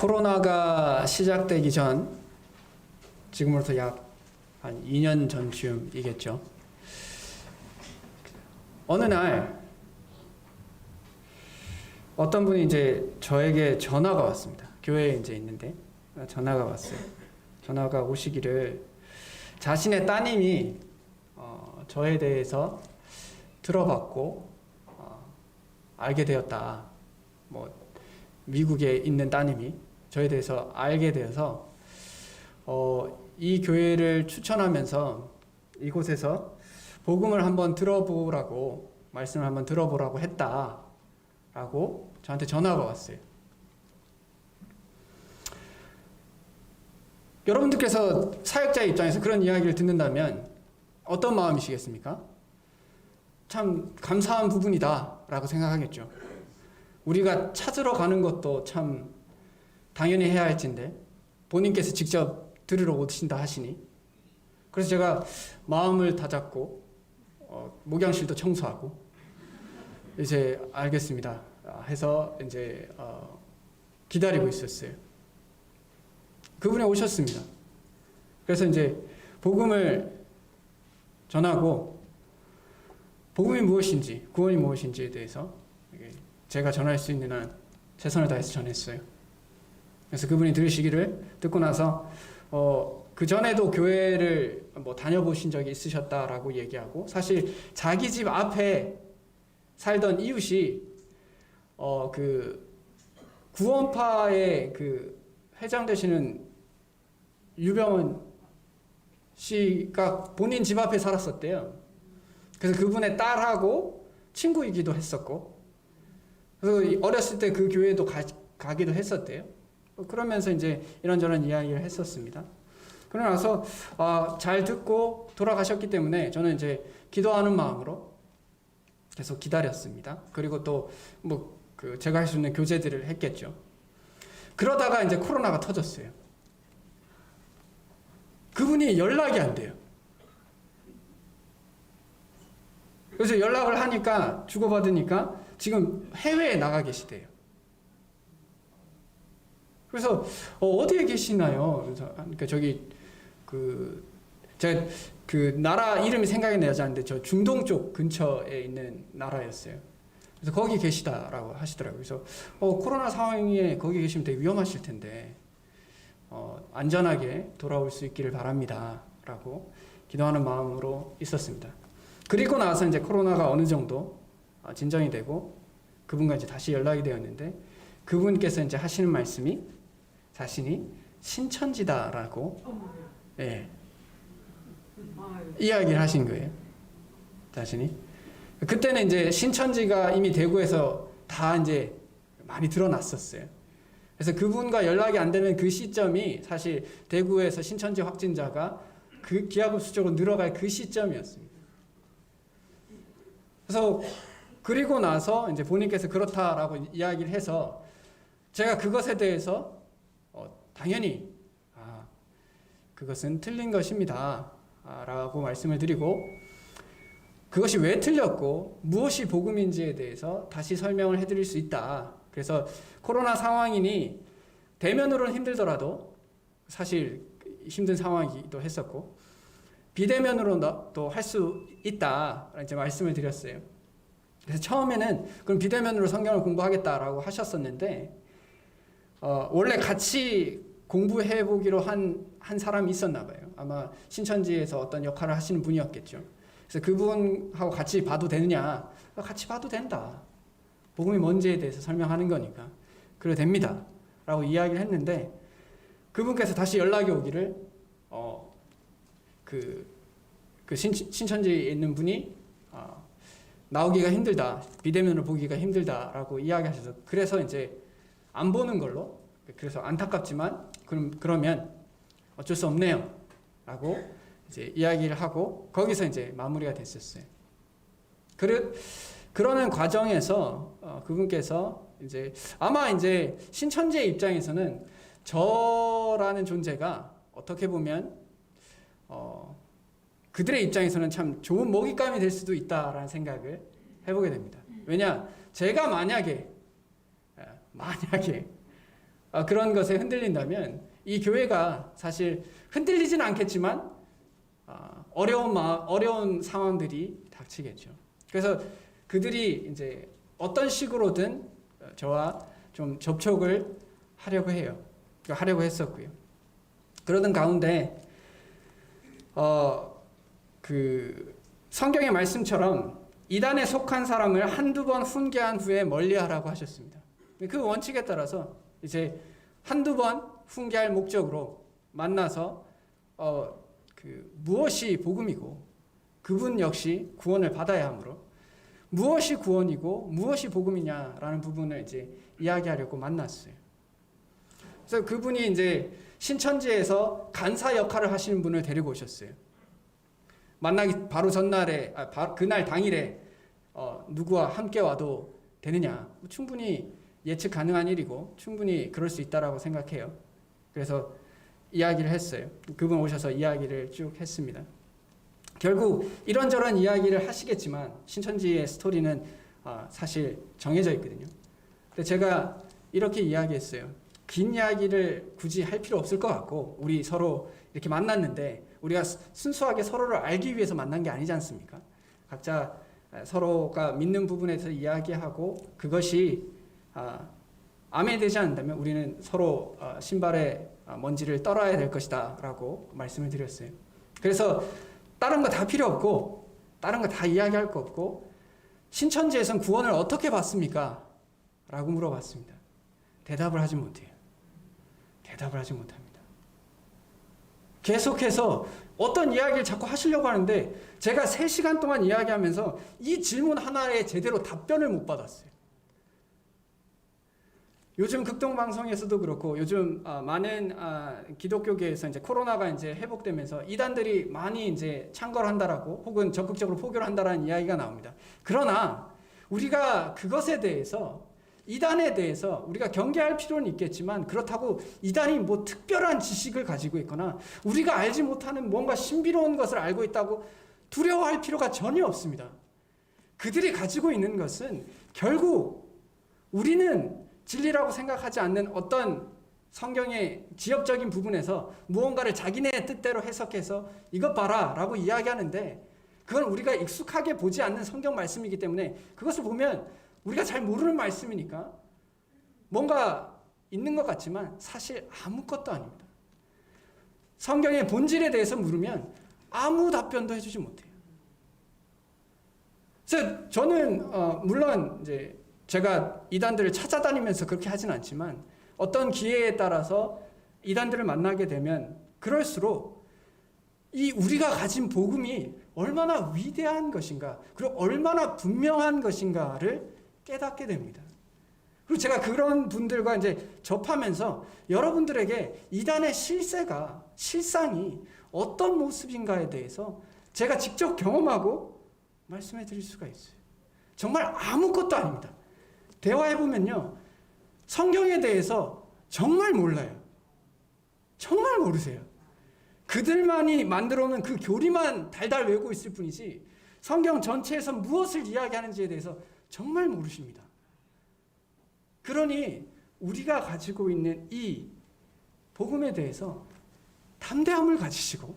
코로나가 시작되기 전, 지금으로부터 약 한 2년 전쯤이겠죠. 어느 날 어떤 분이 이제 저에게 전화가 왔습니다. 교회에 이제 있는데 전화가 왔어요. 전화가 오시기를 자신의 따님이 저에 대해서 들어봤고 알게 되었다. 뭐 미국에 있는 따님이 저에 대해서 알게 되어서 이 교회를 추천하면서 이곳에서 복음을 한번 들어보라고, 말씀을 한번 들어보라고 했다라고 저한테 전화가 왔어요. 여러분들께서 사역자의 입장에서 그런 이야기를 듣는다면 어떤 마음이시겠습니까? 참 감사한 부분이다 라고 생각하겠죠. 우리가 찾으러 가는 것도 참 당연히 해야 할 텐데 본인께서 직접 들으러 오신다 하시니, 그래서 제가 마음을 다잡고 목양실도 청소하고 이제 알겠습니다 해서 이제 기다리고 있었어요. 그분이 오셨습니다. 그래서 이제 복음을 전하고 복음이 무엇인지, 구원이 무엇인지에 대해서 제가 전할 수 있는 한 최선을 다해서 전했어요. 그래서 그분이 들으시기를, 듣고 나서 그 전에도 교회를 뭐 다녀보신 적이 있으셨다라고 얘기하고, 사실 자기 집 앞에 살던 이웃이 그 구원파의 그 회장 되시는 유병원 씨가 본인 집 앞에 살았었대요. 그래서 그분의 딸하고 친구이기도 했었고, 그래서 어렸을 때 그 교회도 가기도 했었대요. 그러면서 이제 이런저런 이야기를 했었습니다. 그러고 나서 잘 듣고 돌아가셨기 때문에 저는 이제 기도하는 마음으로 계속 기다렸습니다. 그리고 또 뭐 제가 할 수 있는 교제들을 했겠죠. 그러다가 이제 코로나가 터졌어요. 그분이 연락이 안 돼요. 그래서 연락을 하니까, 주고받으니까 지금 해외에 나가 계시대요. 그래서 어디에 계시나요? 그래서 그러니까 저기 제가 그 나라 이름이 생각이 나지 않는데 저 중동 쪽 근처에 있는 나라였어요. 그래서 거기 계시다라고 하시더라고요. 그래서 코로나 상황에 거기 계시면 되게 위험하실 텐데 안전하게 돌아올 수 있기를 바랍니다라고 기도하는 마음으로 있었습니다. 그리고 나서 이제 코로나가 어느 정도 진정이 되고 그분과 이제 다시 연락이 되었는데, 그분께서 이제 하시는 말씀이 자신이 신천지다라고 이야기를 하신 거예요. 자신이. 그때는 이제 신천지가 이미 대구에서 다 이제 많이 드러났었어요. 그래서 그분과 연락이 안 되는 그 시점이 사실 대구에서 신천지 확진자가 그 기하급수적으로 늘어갈 그 시점이었습니다. 그래서 그리고 나서 이제 본인께서 그렇다라고 이야기를 해서 제가 그것에 대해서 당연히 그것은 틀린 것입니다 라고 말씀을 드리고, 그것이 왜 틀렸고 무엇이 복음인지에 대해서 다시 설명을 해드릴 수 있다. 그래서 코로나 상황이니 대면으로는 힘들더라도, 사실 힘든 상황이기도 했었고 비대면으로도 할 수 있다 이제 말씀을 드렸어요. 그래서 처음에는 그럼 비대면으로 성경을 공부하겠다라고 하셨었는데 원래 같이 공부해 보기로 한 사람이 있었나 봐요. 아마 신천지에서 어떤 역할을 하시는 분이었겠죠. 그래서 그분하고 같이 봐도 되느냐? 같이 봐도 된다. 복음이 뭔지에 대해서 설명하는 거니까 그래도 됩니다 라고 이야기를 했는데, 그분께서 다시 연락이 오기를 신천지에 있는 분이 나오기가 힘들다, 비대면으로 보기가 힘들다라고 이야기하셔서, 그래서 이제 안 보는 걸로, 그래서 안타깝지만 그러면 어쩔 수 없네요 라고 이제 이야기를 하고 거기서 이제 마무리가 됐었어요. 그러는 과정에서 그분께서 이제 아마 이제 신천지의 입장에서는 저라는 존재가 어떻게 보면 그들의 입장에서는 참 좋은 먹잇감이 될 수도 있다라는 생각을 해보게 됩니다. 왜냐, 제가 만약에 그런 것에 흔들린다면 이 교회가 사실 흔들리진 않겠지만 어려운 상황들이 닥치겠죠. 그래서 그들이 이제 어떤 식으로든 저와 좀 접촉을 하려고 해요. 하려고 했었고요. 그러던 가운데 그 성경의 말씀처럼 이단에 속한 사람을 한두 번 훈계한 후에 멀리하라고 하셨습니다. 그 원칙에 따라서 이제 한두 번 훈계할 목적으로 만나서 무엇이 복음이고 그분 역시 구원을 받아야 하므로 무엇이 구원이고 무엇이 복음이냐라는 부분을 이제 이야기하려고 만났어요. 그래서 그분이 이제 신천지에서 간사 역할을 하시는 분을 데리고 오셨어요. 만나기 바로 전날에, 그날 당일에 누구와 함께 와도 되느냐? 충분히 예측 가능한 일이고 충분히 그럴 수 있다라고 생각해요. 그래서 이야기를 했어요. 그분 오셔서 이야기를 쭉 했습니다. 결국 이런저런 이야기를 하시겠지만 신천지의 스토리는 사실 정해져 있거든요. 근데 제가 이렇게 이야기했어요. 긴 이야기를 굳이 할 필요 없을 것 같고 우리 서로 이렇게 만났는데 우리가 순수하게 서로를 알기 위해서 만난 게 아니지 않습니까? 각자 서로가 믿는 부분에 대해서 이야기하고 그것이 아멘되지 않는다면 우리는 서로 신발에 먼지를 떨어야 될 것이다 라고 말씀을 드렸어요. 그래서 다른 거 다 필요 없고 다른 거 다 이야기할 거 없고 신천지에선 구원을 어떻게 받습니까? 라고 물어봤습니다. 대답을 하지 못해요. 대답을 하지 못합니다. 계속해서 어떤 이야기를 자꾸 하시려고 하는데 제가 3시간 동안 이야기하면서 이 질문 하나에 제대로 답변을 못 받았어요. 요즘 극동방송에서도 그렇고 요즘 많은 기독교계에서 이제 코로나가 이제 회복되면서 이단들이 많이 이제 창궐 한다라고 혹은 적극적으로 포교를 한다라는 이야기가 나옵니다. 그러나 우리가 그것에 대해서 이단에 대해서 우리가 경계할 필요는 있겠지만 그렇다고 이단이 뭐 특별한 지식을 가지고 있거나 우리가 알지 못하는 뭔가 신비로운 것을 알고 있다고 두려워할 필요가 전혀 없습니다. 그들이 가지고 있는 것은 결국 우리는 진리라고 생각하지 않는 어떤 성경의 지엽적인 부분에서 무언가를 자기네 뜻대로 해석해서 이것 봐라 라고 이야기하는데 그건 우리가 익숙하게 보지 않는 성경 말씀이기 때문에 그것을 보면 우리가 잘 모르는 말씀이니까 뭔가 있는 것 같지만 사실 아무것도 아닙니다. 성경의 본질에 대해서 물으면 아무 답변도 해주지 못해요. 그래서 저는 물론 이제 제가 이단들을 찾아다니면서 그렇게 하진 않지만 어떤 기회에 따라서 이단들을 만나게 되면 그럴수록 이 우리가 가진 복음이 얼마나 위대한 것인가 그리고 얼마나 분명한 것인가를 깨닫게 됩니다. 그리고 제가 그런 분들과 이제 접하면서 여러분들에게 이단의 실상이 어떤 모습인가에 대해서 제가 직접 경험하고 말씀해 드릴 수가 있어요. 정말 아무것도 아닙니다. 대화해보면요. 성경에 대해서 정말 몰라요. 정말 모르세요. 그들만이 만들어놓은 그 교리만 달달 외우고 있을 뿐이지 성경 전체에서 무엇을 이야기하는지에 대해서 정말 모르십니다. 그러니 우리가 가지고 있는 이 복음에 대해서 담대함을 가지시고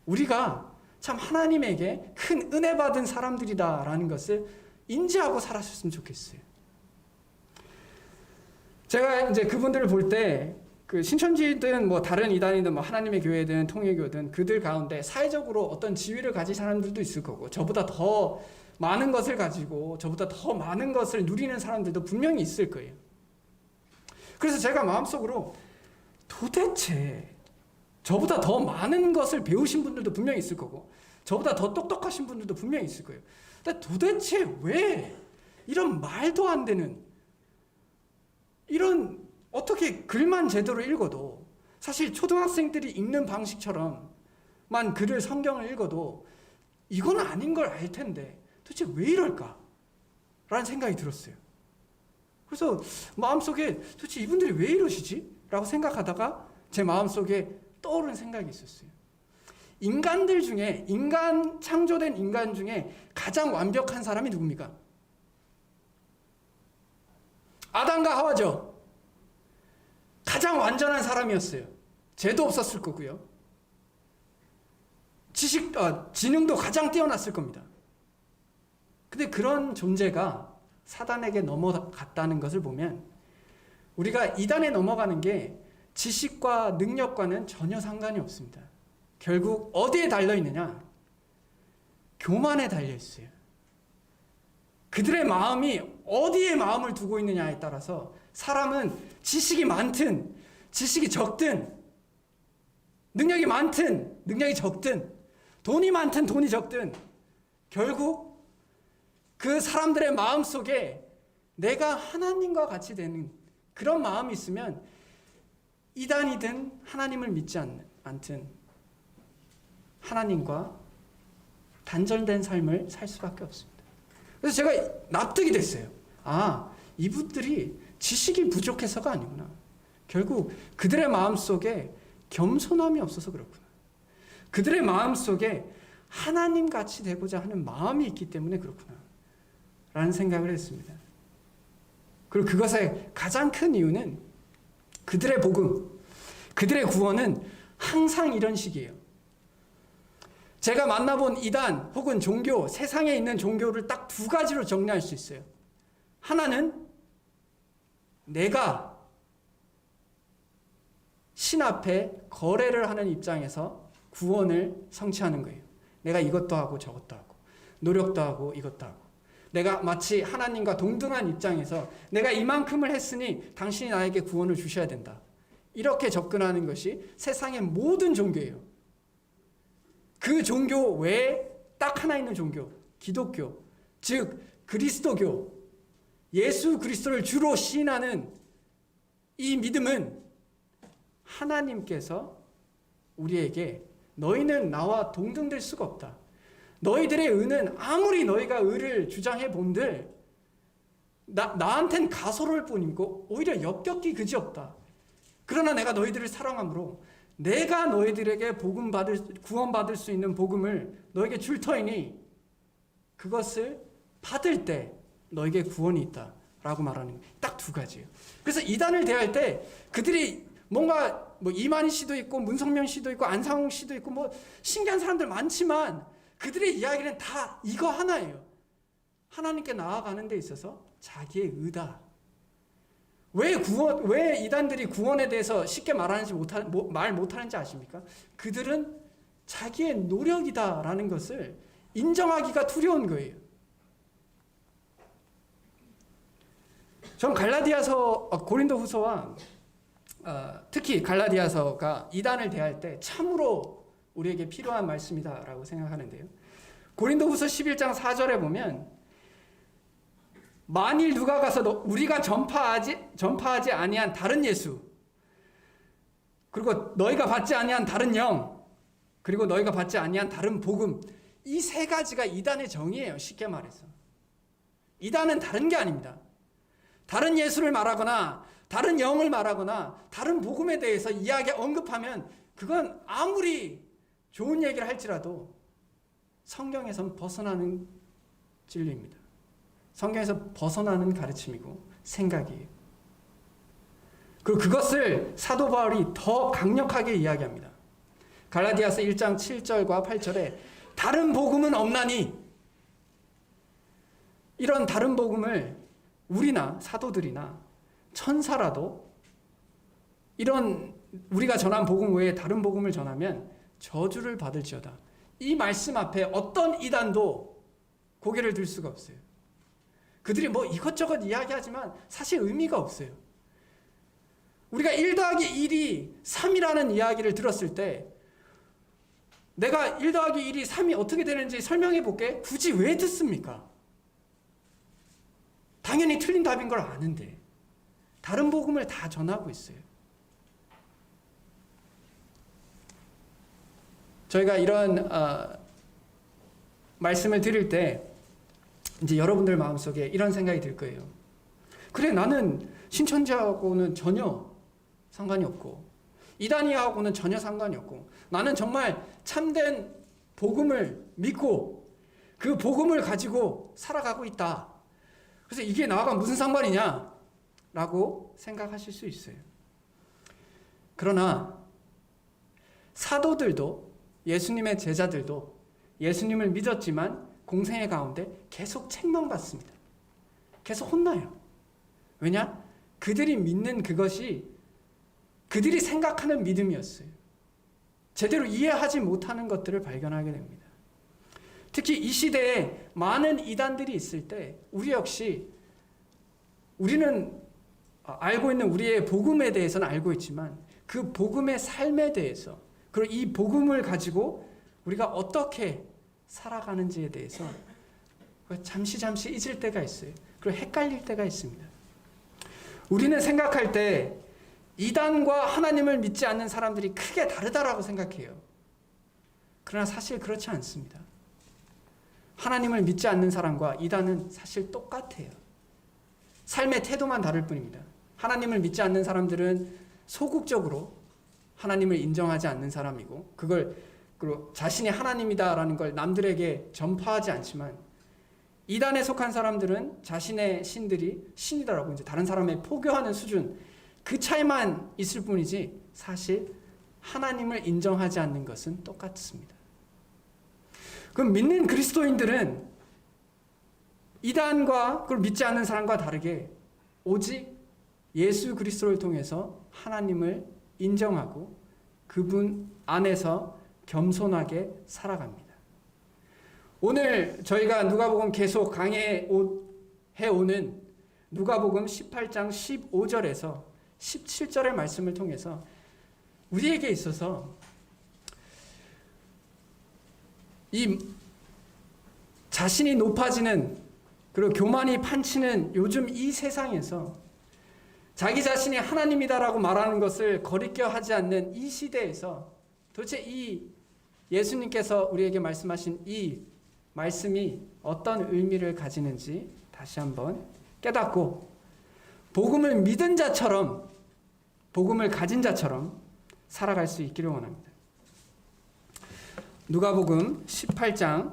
우리가 참 하나님에게 큰 은혜 받은 사람들이다라는 것을 인지하고 살았으면 좋겠어요. 제가 이제 그분들을 볼 때 그 신천지든 뭐 다른 이단이든 뭐 하나님의 교회든 통일교든 그들 가운데 사회적으로 어떤 지위를 가진 사람들도 있을 거고 저보다 더 많은 것을 가지고 저보다 더 많은 것을 누리는 사람들도 분명히 있을 거예요. 그래서 제가 마음속으로 도대체 저보다 더 많은 것을 배우신 분들도 분명히 있을 거고 저보다 더 똑똑하신 분들도 분명히 있을 거예요. 근데 도대체 왜 이런 말도 안 되는 이런 어떻게 글만 제대로 읽어도 사실 초등학생들이 읽는 방식처럼만 글을 성경을 읽어도 이건 아닌 걸 알 텐데 도대체 왜 이럴까? 라는 생각이 들었어요. 그래서 마음속에 도대체 이분들이 왜 이러시지? 라고 생각하다가 제 마음속에 떠오른 생각이 있었어요. 창조된 인간 중에 가장 완벽한 사람이 누굽니까? 아담과 하와죠. 가장 완전한 사람이었어요. 죄도 없었을 거고요. 지능도 가장 뛰어났을 겁니다. 근데 그런 존재가 사단에게 넘어갔다는 것을 보면 우리가 이단에 넘어가는 게 지식과 능력과는 전혀 상관이 없습니다. 결국 어디에 달려있느냐? 교만에 달려있어요. 그들의 마음이 어디에 마음을 두고 있느냐에 따라서 사람은 지식이 많든 지식이 적든 능력이 많든 능력이 적든 돈이 많든 돈이 적든 결국 그 사람들의 마음 속에 내가 하나님과 같이 되는 그런 마음이 있으면 이단이든 하나님을 믿지 않든 하나님과 단절된 삶을 살 수밖에 없습니다. 그래서 제가 납득이 됐어요. 이분들이 지식이 부족해서가 아니구나. 결국 그들의 마음 속에 겸손함이 없어서 그렇구나. 그들의 마음 속에 하나님 같이 되고자 하는 마음이 있기 때문에 그렇구나. 라는 생각을 했습니다. 그리고 그것의 가장 큰 이유는 그들의 복음, 그들의 구원은 항상 이런 식이에요. 제가 만나본 이단 혹은 종교, 세상에 있는 종교를 딱 두 가지로 정리할 수 있어요. 하나는 내가 신 앞에 거래를 하는 입장에서 구원을 성취하는 거예요. 내가 이것도 하고 저것도 하고 노력도 하고 이것도 하고 내가 마치 하나님과 동등한 입장에서 내가 이만큼을 했으니 당신이 나에게 구원을 주셔야 된다. 이렇게 접근하는 것이 세상의 모든 종교예요. 그 종교 외에 딱 하나 있는 종교, 기독교, 즉 그리스도교, 예수 그리스도를 주로 시인하는 이 믿음은 하나님께서 우리에게 너희는 나와 동등될 수가 없다. 너희들의 의는 아무리 너희가 의를 주장해 본들 나한텐 가소로울 뿐이고 오히려 역겹기 그지없다. 그러나 내가 너희들을 사랑함으로 내가 너희들에게 구원받을 수 있는 복음을 너에게 줄 터이니 그것을 받을 때 너에게 구원이 있다 라고 말하는 딱 두 가지예요. 그래서 이단을 대할 때 그들이 뭔가 이만희 씨도 있고 문성명 씨도 있고 안상홍 씨도 있고 신기한 사람들 많지만 그들의 이야기는 다 이거 하나예요. 하나님께 나아가는 데 있어서 자기의 의다. 왜 이단들이 구원에 대해서 쉽게 말 못하는지 아십니까? 그들은 자기의 노력이다라는 것을 인정하기가 두려운 거예요. 전 고린도후서와 특히 갈라디아서가 이단을 대할 때 참으로 우리에게 필요한 말씀이다라고 생각하는데요. 고린도후서 11장 4절에 보면 만일 누가 가서 우리가 전파하지 아니한 다른 예수 그리고 너희가 받지 아니한 다른 영 그리고 너희가 받지 아니한 다른 복음 이 세 가지가 이단의 정의예요. 쉽게 말해서 이단은 다른 게 아닙니다. 다른 예수를 말하거나 다른 영을 말하거나 다른 복음에 대해서 언급하면 그건 아무리 좋은 얘기를 할지라도 성경에선 벗어나는 진리입니다. 성경에서 벗어나는 가르침이고 생각이에요. 그리고 그것을 사도 바울이 더 강력하게 이야기합니다. 갈라디아서 1장 7절과 8절에 다른 복음은 없나니 이런 다른 복음을 우리나 사도들이나 천사라도 이런 우리가 전한 복음 외에 다른 복음을 전하면 저주를 받을지어다. 이 말씀 앞에 어떤 이단도 고개를 들 수가 없어요. 그들이 이것저것 이야기하지만 사실 의미가 없어요. 우리가 1 더하기 1이 3이라는 이야기를 들었을 때 내가 1 더하기 1이 3이 어떻게 되는지 설명해 볼게. 굳이 왜 듣습니까? 당연히 틀린 답인 걸 아는데 다른 복음을 다 전하고 있어요. 저희가 이런 말씀을 드릴 때 이제 여러분들 마음속에 이런 생각이 들 거예요. 그래, 나는 신천지하고는 전혀 상관이 없고 이단이하고는 전혀 상관이 없고 나는 정말 참된 복음을 믿고 그 복음을 가지고 살아가고 있다. 그래서 이게 나와 무슨 상관이냐? 라고 생각하실 수 있어요. 그러나 사도들도 예수님의 제자들도 예수님을 믿었지만 공생의 가운데 계속 책망받습니다. 계속 혼나요. 왜냐? 그들이 믿는 그것이 그들이 생각하는 믿음이었어요. 제대로 이해하지 못하는 것들을 발견하게 됩니다. 특히 이 시대에 많은 이단들이 있을 때 우리 역시 우리는 알고 있는 우리의 복음에 대해서는 알고 있지만 그 복음의 삶에 대해서 그리고 이 복음을 가지고 우리가 어떻게 살아가는지에 대해서 잠시 잊을 때가 있어요. 그리고 헷갈릴 때가 있습니다. 우리는 생각할 때 이단과 하나님을 믿지 않는 사람들이 크게 다르다라고 생각해요. 그러나 사실 그렇지 않습니다. 하나님을 믿지 않는 사람과 이단은 사실 똑같아요. 삶의 태도만 다를 뿐입니다. 하나님을 믿지 않는 사람들은 소극적으로 하나님을 인정하지 않는 사람이고 그리고 자신이 하나님이다라는 걸 남들에게 전파하지 않지만 이단에 속한 사람들은 자신의 신들이 신이다라고 이제 다른 사람에 포교하는 수준 그 차이만 있을 뿐이지 사실 하나님을 인정하지 않는 것은 똑같습니다. 그럼 믿는 그리스도인들은 이단과 그걸 믿지 않는 사람과 다르게 오직 예수 그리스도를 통해서 하나님을 인정하고 그분 안에서 겸손하게 살아갑니다. 오늘 저희가 누가복음 계속 강해오는 누가복음 18장 15절에서 17절의 말씀을 통해서 우리에게 있어서 이 자신이 높아지는 그리고 교만이 판치는 요즘 이 세상에서 자기 자신이 하나님이다라고 말하는 것을 거리껴 하지 않는 이 시대에서 도대체 이 예수님께서 우리에게 말씀하신 이 말씀이 어떤 의미를 가지는지 다시 한번 깨닫고 복음을 믿은 자처럼 복음을 가진 자처럼 살아갈 수 있기를 원합니다. 누가복음 18장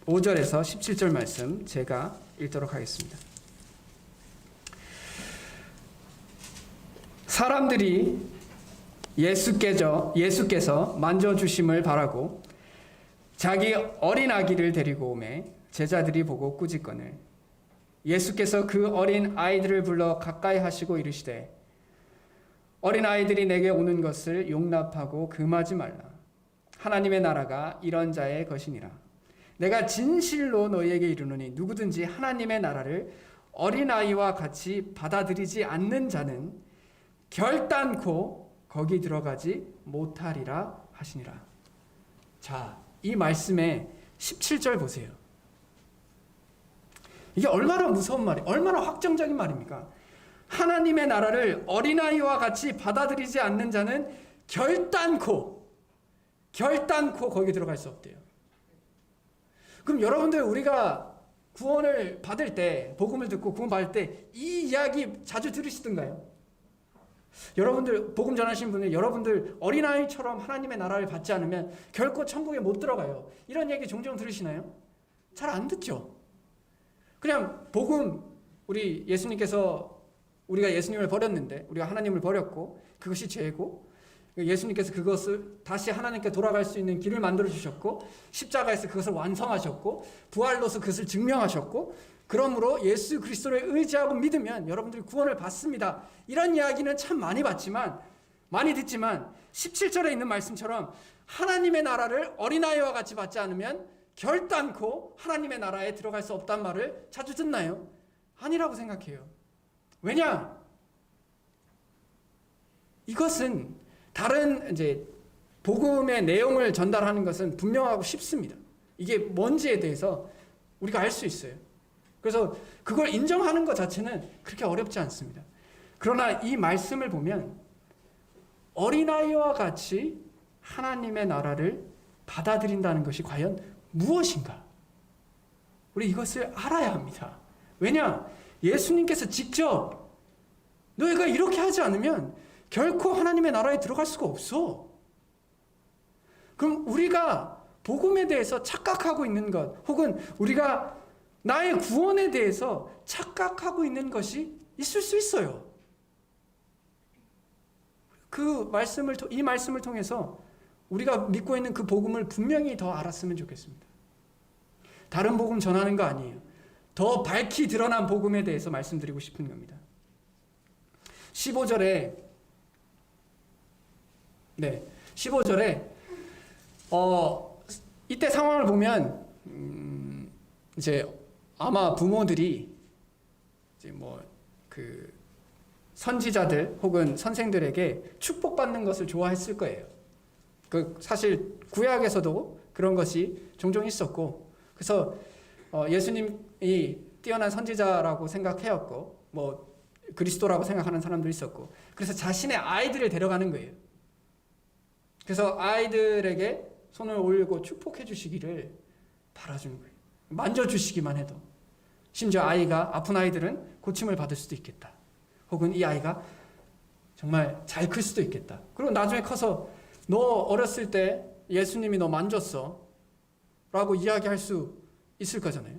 15절에서 17절 말씀 제가 읽도록 하겠습니다. 사람들이 예수께서 만져주심을 바라고 자기 어린 아기를 데리고 오매 제자들이 보고 꾸짖거늘 예수께서 그 어린 아이들을 불러 가까이 하시고 이르시되 어린 아이들이 내게 오는 것을 용납하고 금하지 말라. 하나님의 나라가 이런 자의 것이니라. 내가 진실로 너희에게 이르노니 누구든지 하나님의 나라를 어린아이와 같이 받아들이지 않는 자는 결단코 거기 들어가지 못하리라 하시니라. 자, 이 말씀의 17절 보세요. 이게 얼마나 무서운 말이에요. 얼마나 확정적인 말입니까? 하나님의 나라를 어린아이와 같이 받아들이지 않는 자는 결단코 거기 들어갈 수 없대요. 그럼 여러분들 우리가 구원을 받을 때 복음을 듣고 구원 받을 때 이 이야기 자주 들으시던가요? 여러분들 복음 전하시는 분들 여러분들 어린아이처럼 하나님의 나라를 받지 않으면 결코 천국에 못 들어가요. 이런 얘기 종종 들으시나요? 잘 안 듣죠. 그냥 복음 우리 예수님께서 우리가 예수님을 버렸는데 우리가 하나님을 버렸고 그것이 죄고 예수님께서 그것을 다시 하나님께 돌아갈 수 있는 길을 만들어 주셨고 십자가에서 그것을 완성하셨고 부활로서 그것을 증명하셨고 그러므로 예수 그리스도를 의지하고 믿으면 여러분들이 구원을 받습니다. 이런 이야기는 참 많이 듣지만 17절에 있는 말씀처럼 하나님의 나라를 어린아이와 같이 받지 않으면 결단코 하나님의 나라에 들어갈 수 없단 말을 자주 듣나요? 아니라고 생각해요. 왜냐? 이것은 다른 이제 복음의 내용을 전달하는 것은 분명하고 쉽습니다. 이게 뭔지에 대해서 우리가 알 수 있어요. 그래서 그걸 인정하는 것 자체는 그렇게 어렵지 않습니다. 그러나 이 말씀을 보면 어린아이와 같이 하나님의 나라를 받아들인다는 것이 과연 무엇인가? 우리 이것을 알아야 합니다. 왜냐? 예수님께서 직접 너희가 이렇게 하지 않으면 결코 하나님의 나라에 들어갈 수가 없어. 그럼 우리가 복음에 대해서 착각하고 있는 것 혹은 우리가 나의 구원에 대해서 착각하고 있는 것이 있을 수 있어요. 이 말씀을 통해서 우리가 믿고 있는 그 복음을 분명히 더 알았으면 좋겠습니다. 다른 복음 전하는 거 아니에요. 더 밝히 드러난 복음에 대해서 말씀드리고 싶은 겁니다. 15절에 이때 상황을 보면 이제 아마 부모들이 이제 선지자들 혹은 선생들에게 축복받는 것을 좋아했을 거예요. 사실 구약에서도 그런 것이 종종 있었고, 그래서 예수님이 뛰어난 선지자라고 생각해왔고, 그리스도라고 생각하는 사람도 있었고, 그래서 자신의 아이들을 데려가는 거예요. 그래서 아이들에게 손을 올리고 축복해 주시기를 바라주는 거예요. 만져주시기만 해도. 심지어 아픈 아이들은 고침을 받을 수도 있겠다. 혹은 이 아이가 정말 잘 클 수도 있겠다. 그리고 나중에 커서 너 어렸을 때 예수님이 너 만졌어 라고 이야기할 수 있을 거잖아요.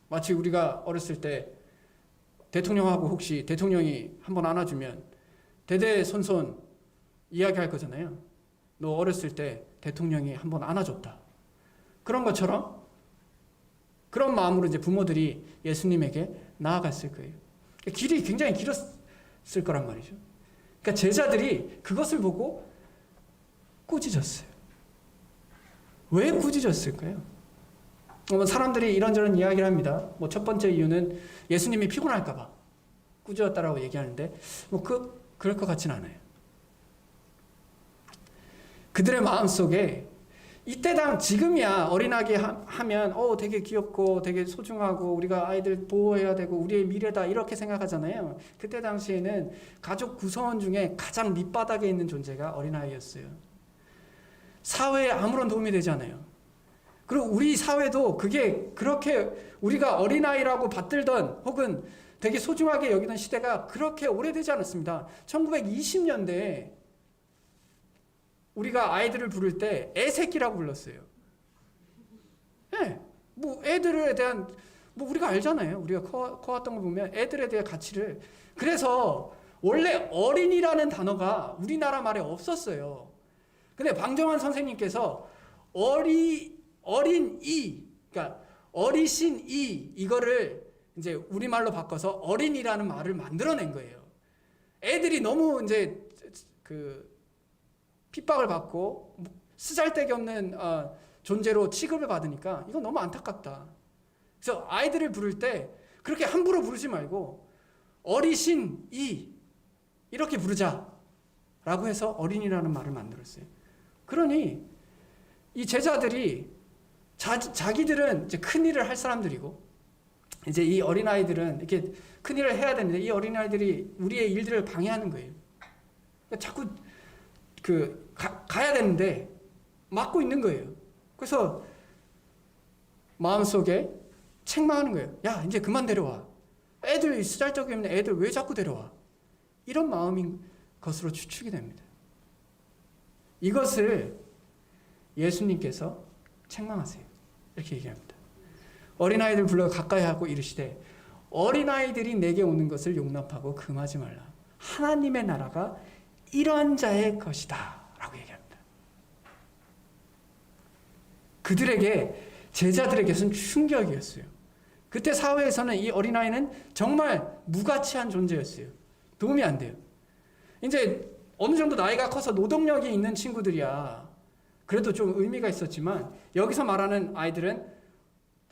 마치 우리가 어렸을 때 대통령하고 혹시 대통령이 한번 안아주면 대대손손 이야기할 거잖아요. 너 어렸을 때 대통령이 한번 안아줬다. 그런 것처럼 그런 마음으로 이제 부모들이 예수님에게 나아갔을 거예요. 길이 굉장히 길었을 거란 말이죠. 그러니까 제자들이 그것을 보고 꾸짖었어요. 왜 꾸짖었을까요? 사람들이 이런저런 이야기를 합니다. 첫 번째 이유는 예수님이 피곤할까 봐 꾸짖었다라고 얘기하는데 그럴 것 같지는 않아요. 그들의 마음속에 이때당 지금이야 어린아기 하면 되게 귀엽고 되게 소중하고 우리가 아이들 보호해야 되고 우리의 미래다 이렇게 생각하잖아요. 그때 당시에는 가족 구성원 중에 가장 밑바닥에 있는 존재가 어린아이였어요. 사회에 아무런 도움이 되지 않아요. 그리고 우리 사회도 그게 그렇게 우리가 어린아이라고 받들던 혹은 되게 소중하게 여기던 시대가 그렇게 오래되지 않았습니다. 1920년대에 우리가 아이들을 부를 때 애새끼라고 불렀어요. 네, 애들에 대한 우리가 알잖아요. 우리가 커왔던 거 보면 애들에 대한 가치를. 그래서 원래 어린이라는 단어가 우리나라 말에 없었어요. 근데 방정환 선생님께서 어린이, 그러니까 어리신이 이거를 이제 우리말로 바꿔서 어린이라는 말을 만들어낸 거예요. 애들이 너무 이제 핍박을 받고 쓰잘데기 없는 존재로 취급을 받으니까 이건 너무 안타깝다. 그래서 아이들을 부를 때 그렇게 함부로 부르지 말고 어리신이 이렇게 부르자라고 해서 어린이라는 말을 만들었어요. 그러니 이 제자들이 자기들은 이제 큰 일을 할 사람들이고 이제 이 어린아이들은 이렇게 큰 일을 해야 되는데 이 어린아이들이 우리의 일들을 방해하는 거예요. 그러니까 자꾸 가야 되는데 막고 있는 거예요. 그래서 마음속에 책망하는 거예요. 야, 이제 그만 데려와. 애들 쓰잘데기 없는 애들 왜 자꾸 데려와? 이런 마음인 것으로 추측이 됩니다. 이것을 예수님께서 책망하세요. 이렇게 얘기합니다. 어린아이들 불러 가까이 하고 이르시되 어린아이들이 내게 오는 것을 용납하고 금하지 말라. 하나님의 나라가 이런 자의 것이다 라고 얘기합니다. 그들에게 제자들에게서는 충격이었어요. 그때 사회에서는 이 어린아이는 정말 무가치한 존재였어요. 도움이 안 돼요. 이제 어느 정도 나이가 커서 노동력이 있는 친구들이야 그래도 좀 의미가 있었지만 여기서 말하는 아이들은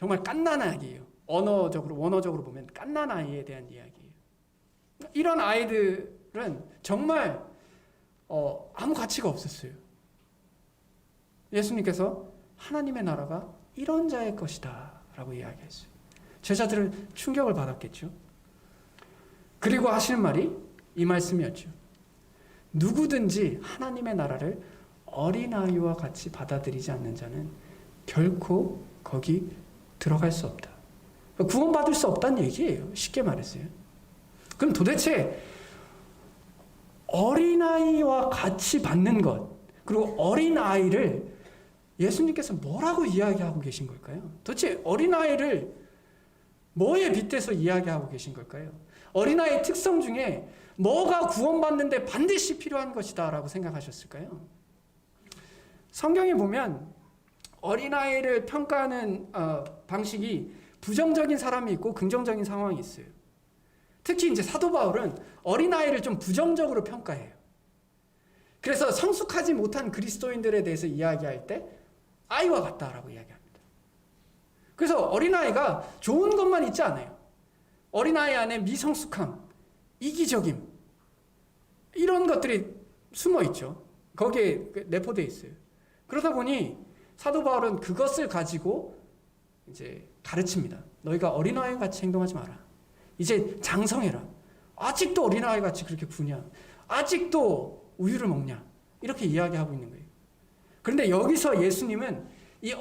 정말 갓난아기예요. 원어적으로 보면 갓난아이에 대한 이야기예요. 이런 아이들은 정말 아무 가치가 없었어요. 예수님께서 하나님의 나라가 이런 자의 것이다 라고 이야기했어요. 제자들은 충격을 받았겠죠. 그리고 하시는 말이 이 말씀이었죠. 누구든지 하나님의 나라를 어린아이와 같이 받아들이지 않는 자는 결코 거기 들어갈 수 없다. 구원받을 수 없다는 얘기예요. 쉽게 말했어요. 그럼 도대체 어린아이와 같이 받는 것, 그리고 어린아이를 예수님께서 뭐라고 이야기하고 계신 걸까요? 도대체 어린아이를 뭐에 빗대서 이야기하고 계신 걸까요? 어린아이의 특성 중에 뭐가 구원받는데 반드시 필요한 것이다 라고 생각하셨을까요? 성경에 보면 어린아이를 평가하는 방식이 부정적인 사람이 있고 긍정적인 상황이 있어요. 특히 이제 사도 바울은 어린아이를 좀 부정적으로 평가해요. 그래서 성숙하지 못한 그리스도인들에 대해서 이야기할 때 아이와 같다라고 이야기합니다. 그래서 어린아이가 좋은 것만 있지 않아요. 어린아이 안에 미성숙함, 이기적임 이런 것들이 숨어 있죠. 거기에 내포되어 있어요. 그러다 보니 사도 바울은 그것을 가지고 이제 가르칩니다. 너희가 어린아이 같이 행동하지 마라. 이제 장성해라. 아직도 어린아이 같이 그렇게 구냐? 아직도 우유를 먹냐? 이렇게 이야기하고 있는 거예요. 그런데 여기서 예수님은 이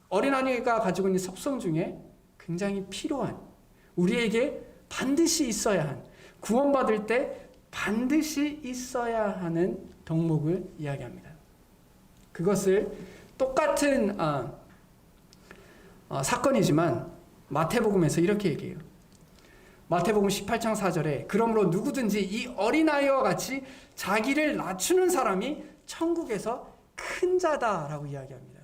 어린아이가 가지고 있는 속성 중에 굉장히 필요한, 우리에게 반드시 있어야 한, 구원받을 때 반드시 있어야 하는 덕목을 이야기합니다. 그것을 똑같은 사건이지만 마태복음에서 이렇게 얘기해요. 마태복음 18장 4절에 그러므로 누구든지 이 어린아이와 같이 자기를 낮추는 사람이 천국에서 큰 자다라고 이야기합니다.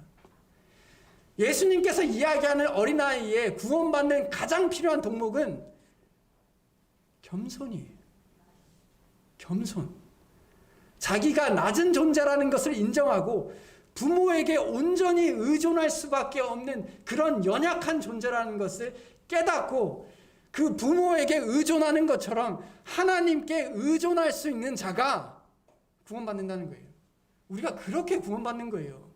예수님께서 이야기하는 어린아이의 구원받는 가장 필요한 덕목은 겸손이에요. 겸손. 자기가 낮은 존재라는 것을 인정하고 부모에게 온전히 의존할 수밖에 없는 그런 연약한 존재라는 것을 깨닫고 그 부모에게 의존하는 것처럼 하나님께 의존할 수 있는 자가 구원받는다는 거예요. 우리가 그렇게 구원받는 거예요.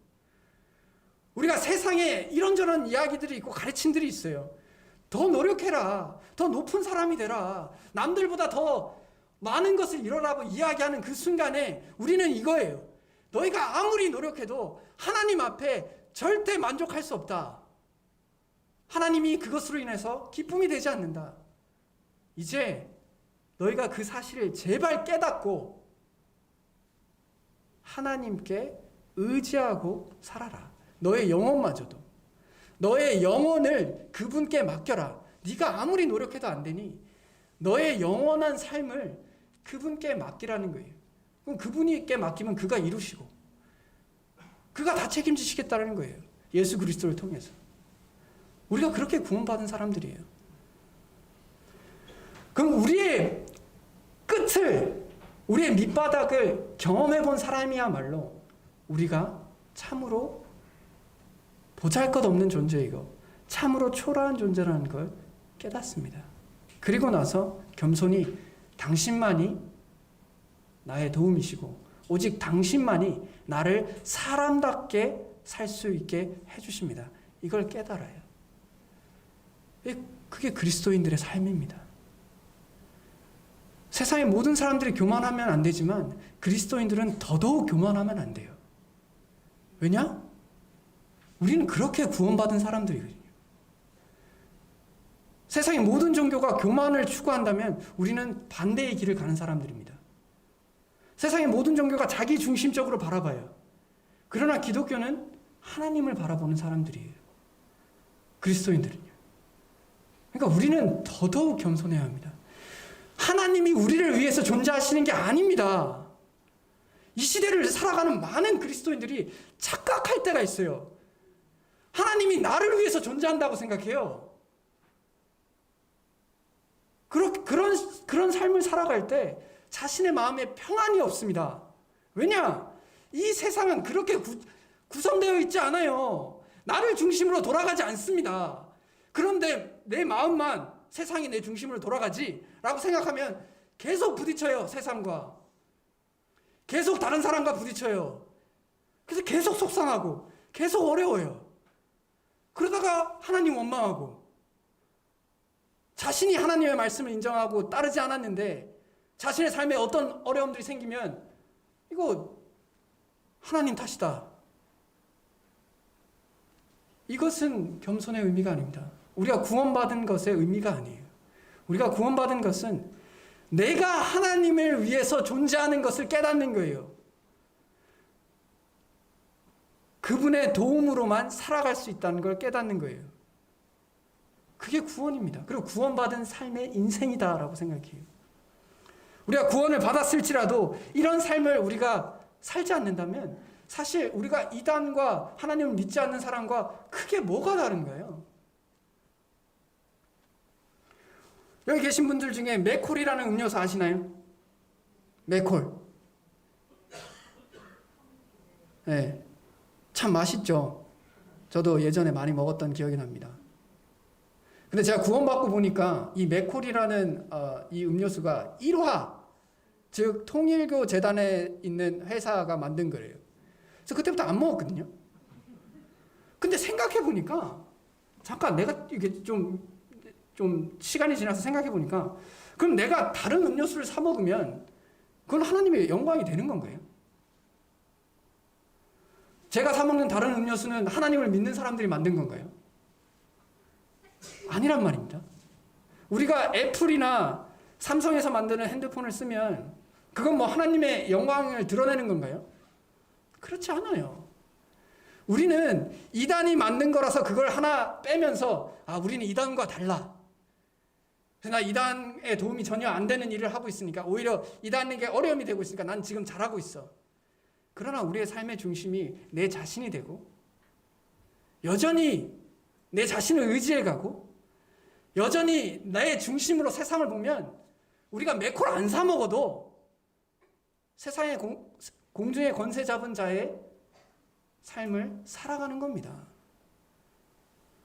우리가 세상에 이런저런 이야기들이 있고 가르침들이 있어요. 더 노력해라. 더 높은 사람이 되라. 남들보다 더 많은 것을 이루라고 이야기하는 그 순간에 우리는 이거예요. 너희가 아무리 노력해도 하나님 앞에 절대 만족할 수 없다. 하나님이 그것으로 인해서 기쁨이 되지 않는다. 이제 너희가 그 사실을 제발 깨닫고 하나님께 의지하고 살아라. 너의 영혼마저도. 너의 영혼을 그분께 맡겨라. 네가 아무리 노력해도 안 되니 너의 영원한 삶을 그분께 맡기라는 거예요. 그럼 그분께 맡기면 그가 이루시고 그가 다 책임지시겠다는 거예요. 예수 그리스도를 통해서. 우리가 그렇게 구원받은 사람들이에요. 그럼 우리의 끝을, 우리의 밑바닥을 경험해 본 사람이야말로 우리가 참으로 보잘것없는 존재이고 참으로 초라한 존재라는 걸 깨닫습니다. 그리고 나서 겸손히 당신만이 나의 도움이시고 오직 당신만이 나를 사람답게 살 수 있게 해주십니다. 이걸 깨달아요. 그게 그리스도인들의 삶입니다. 세상의 모든 사람들이 교만하면 안 되지만 그리스도인들은 더더욱 교만하면 안 돼요. 왜냐? 우리는 그렇게 구원받은 사람들이거든요. 세상의 모든 종교가 교만을 추구한다면 우리는 반대의 길을 가는 사람들입니다. 세상의 모든 종교가 자기 중심적으로 바라봐요. 그러나 기독교는 하나님을 바라보는 사람들이에요. 그리스도인들은요. 그러니까 우리는 더더욱 겸손해야 합니다. 하나님이 우리를 위해서 존재하시는 게 아닙니다. 이 시대를 살아가는 많은 그리스도인들이 착각할 때가 있어요. 하나님이 나를 위해서 존재한다고 생각해요. 그런 삶을 살아갈 때 자신의 마음에 평안이 없습니다. 왜냐? 이 세상은 그렇게 구성되어 있지 않아요. 나를 중심으로 돌아가지 않습니다. 그런데 내 마음만 세상이 내 중심으로 돌아가지 라고 생각하면 계속 부딪혀요. 세상과. 계속 다른 사람과 부딪혀요. 그래서 계속 속상하고 계속 어려워요. 그러다가 하나님 원망하고 자신이 하나님의 말씀을 인정하고 따르지 않았는데 자신의 삶에 어떤 어려움들이 생기면 이거 하나님 탓이다. 이것은 겸손의 의미가 아닙니다. 우리가 구원받은 것의 의미가 아니에요. 우리가 구원받은 것은 내가 하나님을 위해서 존재하는 것을 깨닫는 거예요. 그분의 도움으로만 살아갈 수 있다는 걸 깨닫는 거예요. 그게 구원입니다. 그리고 구원받은 삶의 인생이다라고 생각해요. 우리가 구원을 받았을지라도 이런 삶을 우리가 살지 않는다면 사실 우리가 이단과 하나님을 믿지 않는 사람과 크게 뭐가 다른가요? 여기 계신 분들 중에 맥콜이라는 음료수 아시나요? 맥콜. 네, 참 맛있죠. 저도 예전에 많이 먹었던 기억이 납니다. 근데 제가 구원받고 보니까 이 맥콜이라는 이 음료수가 1화, 즉 통일교 재단에 있는 회사가 만든 거래요. 그래서 그때부터 안 먹었거든요. 근데 생각해 보니까 잠깐 내가 이게 좀 시간이 지나서 생각해 보니까 그럼 내가 다른 음료수를 사 먹으면 그건 하나님의 영광이 되는 건가요? 제가 사 먹는 다른 음료수는 하나님을 믿는 사람들이 만든 건가요? 아니란 말입니다. 우리가 애플이나 삼성에서 만드는 핸드폰을 쓰면 그건 뭐 하나님의 영광을 드러내는 건가요? 그렇지 않아요. 우리는 이단이 만든 거라서 그걸 하나 빼면서 우리는 이단과 달라. 그래서 나 이단에 도움이 전혀 안 되는 일을 하고 있으니까 오히려 이단에게 어려움이 되고 있으니까 난 지금 잘하고 있어. 그러나 우리의 삶의 중심이 내 자신이 되고 여전히 내 자신을 의지해 가고 여전히 나의 중심으로 세상을 보면 우리가 맥콜 안 사 먹어도 세상의 공중의 권세 잡은 자의 삶을 살아가는 겁니다.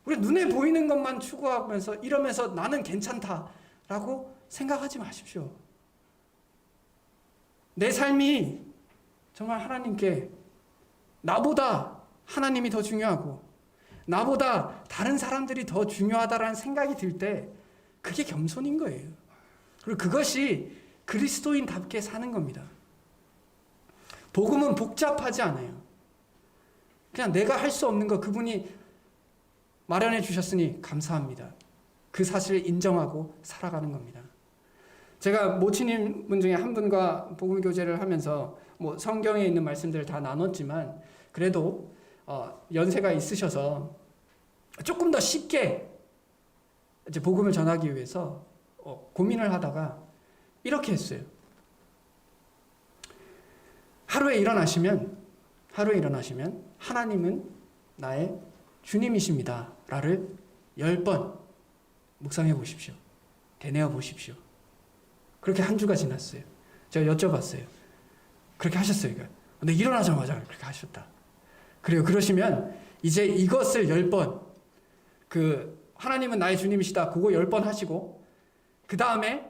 우리 눈에 보이는 것만 추구하면서 이러면서 나는 괜찮다라고 생각하지 마십시오. 내 삶이 정말 하나님께 나보다 하나님이 더 중요하고 나보다 다른 사람들이 더 중요하다라는 생각이 들 때 그게 겸손인 거예요. 그리고 그것이 그리스도인답게 사는 겁니다. 복음은 복잡하지 않아요. 그냥 내가 할 수 없는 거 그분이 마련해 주셨으니 감사합니다. 그 사실을 인정하고 살아가는 겁니다. 제가 모치님 분 중에 한 분과 복음 교제를 하면서 뭐 성경에 있는 말씀들을 다 나눴지만 그래도 연세가 있으셔서 조금 더 쉽게 이제 복음을 전하기 위해서 고민을 하다가 이렇게 했어요. 하루에 일어나시면 하나님은 나의 주님이십니다. 라를 10번 묵상해 보십시오. 되뇌어 보십시오. 그렇게 한 주가 지났어요. 제가 여쭤봤어요. 그렇게 하셨어요. 근데 일어나자마자 그렇게 하셨다. 그리고 그러시면 이제 이것을 10번 하나님은 나의 주님이시다. 그거 10번 하시고 그 다음에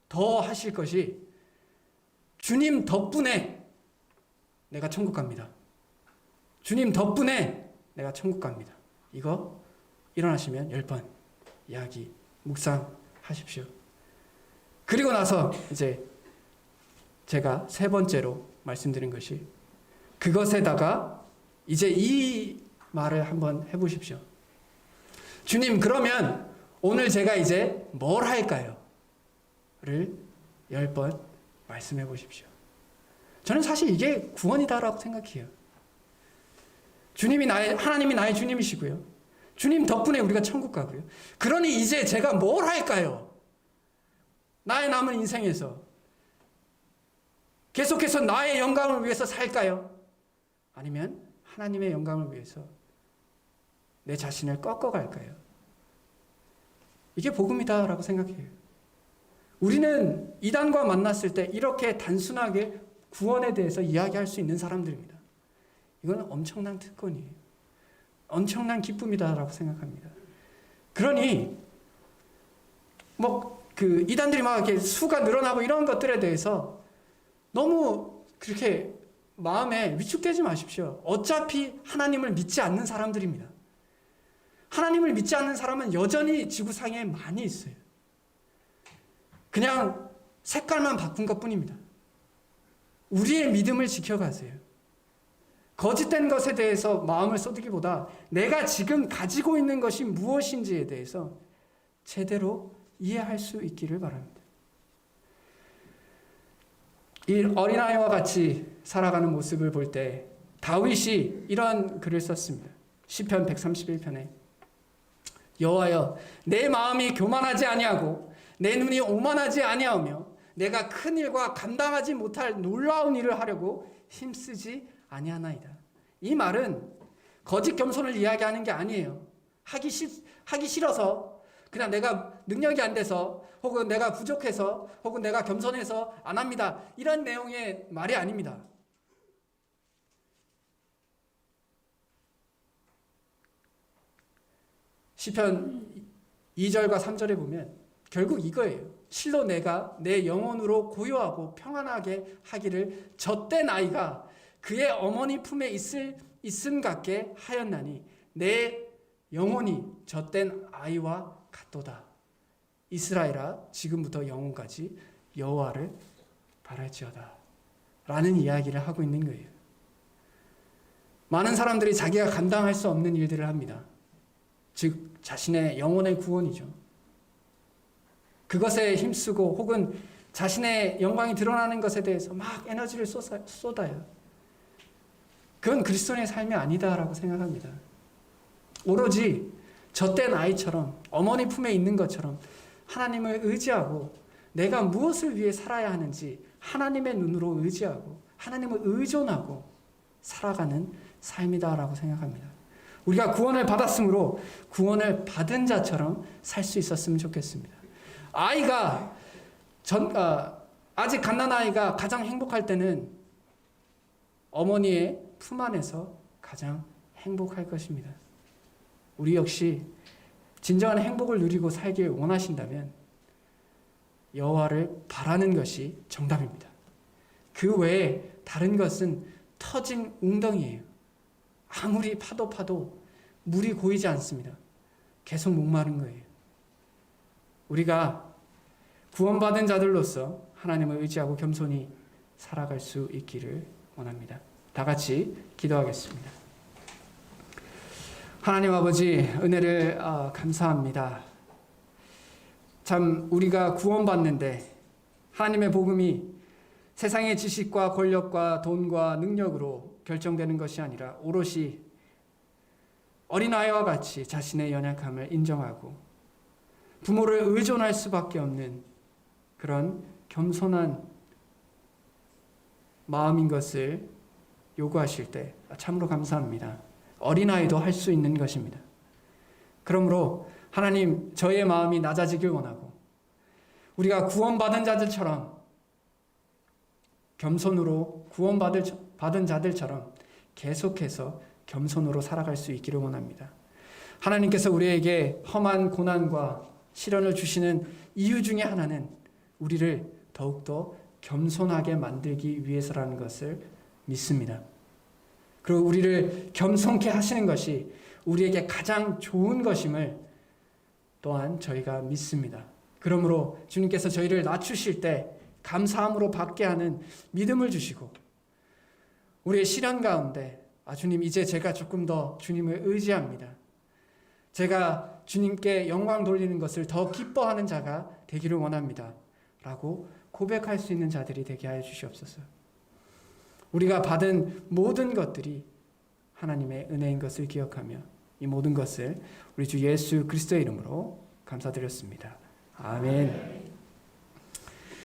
더 하실 것이 주님 덕분에 내가 천국 갑니다. 주님 덕분에 내가 천국 갑니다. 이거 일어나시면 10번 이야기 묵상하십시오. 그리고 나서 이제 제가 세 번째로 말씀드린 것이 그것에다가 이제 이 말을 한번 해보십시오. 주님, 그러면 오늘 제가 이제 뭘 할까요? 를 10번 말씀해 보십시오. 저는 사실 이게 구원이다라고 생각해요. 하나님이 나의 주님이시고요. 주님 덕분에 우리가 천국 가고요. 그러니 이제 제가 뭘 할까요? 나의 남은 인생에서 계속해서 나의 영광을 위해서 살까요? 아니면 하나님의 영광을 위해서 내 자신을 꺾어갈까요? 이게 복음이다라고 생각해요. 우리는 이단과 만났을 때 이렇게 단순하게 구원에 대해서 이야기할 수 있는 사람들입니다. 이건 엄청난 특권이에요. 엄청난 기쁨이다라고 생각합니다. 그러니 이단들이 막 이렇게 수가 늘어나고 이런 것들에 대해서 너무 그렇게 마음에 위축되지 마십시오. 어차피 하나님을 믿지 않는 사람들입니다. 하나님을 믿지 않는 사람은 여전히 지구상에 많이 있어요. 그냥 색깔만 바꾼 것뿐입니다. 우리의 믿음을 지켜가세요. 거짓된 것에 대해서 마음을 쏟기보다 내가 지금 가지고 있는 것이 무엇인지에 대해서 제대로 이해할 수 있기를 바랍니다. 이 어린아이와 같이 살아가는 모습을 볼 때 다윗이 이런 글을 썼습니다. 시편 131편에 여호와여, 내 마음이 교만하지 아니하고 내 눈이 오만하지 아니하며 내가 큰 일과 감당하지 못할 놀라운 일을 하려고 힘쓰지 아니하나이다. 이 말은 거짓 겸손을 이야기하는 게 아니에요. 하기 싫어서, 그냥 내가 능력이 안 돼서, 혹은 내가 부족해서, 혹은 내가 겸손해서 안 합니다, 이런 내용의 말이 아닙니다. 시편 2절과 3절에 보면 결국 이거예요. 실로 내가 내 영혼으로 고요하고 평안하게 하기를 젖된 아이가 그의 어머니 품에 있음 같게 하였나니 내 영혼이 젖된 아이와 같도다. 이스라엘아, 지금부터 영원까지 여호와를 바랄지어다 라는 이야기를 하고 있는 거예요. 많은 사람들이 자기가 감당할 수 없는 일들을 합니다. 즉 자신의 영혼의 구원이죠. 그것에 힘쓰고 혹은 자신의 영광이 드러나는 것에 대해서 막 에너지를 쏟아요. 그건 그리스도인의 삶이 아니다라고 생각합니다. 오로지 젖된 아이처럼 어머니 품에 있는 것처럼 하나님을 의지하고 내가 무엇을 위해 살아야 하는지 하나님의 눈으로 의지하고 하나님을 의존하고 살아가는 삶이다라고 생각합니다. 우리가 구원을 받았으므로 구원을 받은 자처럼 살 수 있었으면 좋겠습니다. 아직 갓난아이가 가장 행복할 때는 어머니의 품 안에서 가장 행복할 것입니다. 우리 역시 진정한 행복을 누리고 살길 원하신다면 여호와를 바라는 것이 정답입니다. 그 외에 다른 것은 터진 웅덩이에요. 아무리 파도 물이 고이지 않습니다. 계속 목마른 거예요. 우리가 구원받은 자들로서 하나님을 의지하고 겸손히 살아갈 수 있기를 원합니다. 다 같이 기도하겠습니다. 하나님 아버지, 은혜를 감사합니다. 참 우리가 구원받는데 하나님의 복음이 세상의 지식과 권력과 돈과 능력으로 결정되는 것이 아니라 오롯이 어린아이와 같이 자신의 연약함을 인정하고 부모를 의존할 수밖에 없는 그런 겸손한 마음인 것을 요구하실 때 참으로 감사합니다. 어린아이도 할 수 있는 것입니다. 그러므로 하나님, 저의 마음이 낮아지길 원하고 우리가 구원받은 자들처럼 겸손으로 구원받은 자들처럼 계속해서 겸손으로 살아갈 수 있기를 원합니다. 하나님께서 우리에게 험한 고난과 시련을 주시는 이유 중에 하나는 우리를 더욱더 겸손하게 만들기 위해서라는 것을 믿습니다. 그리고 우리를 겸손케 하시는 것이 우리에게 가장 좋은 것임을 또한 저희가 믿습니다. 그러므로 주님께서 저희를 낮추실 때 감사함으로 받게 하는 믿음을 주시고 우리의 시련 가운데 주님, 이제 제가 조금 더 주님을 의지합니다. 제가 주님께 영광 돌리는 것을 더 기뻐하는 자가 되기를 원합니다. 라고 고백할 수 있는 자들이 되게 하여 주시옵소서. 우리가 받은 모든 것들이 하나님의 은혜인 것을 기억하며 이 모든 것을 우리 주 예수 그리스도의 이름으로 감사드렸습니다. 아멘.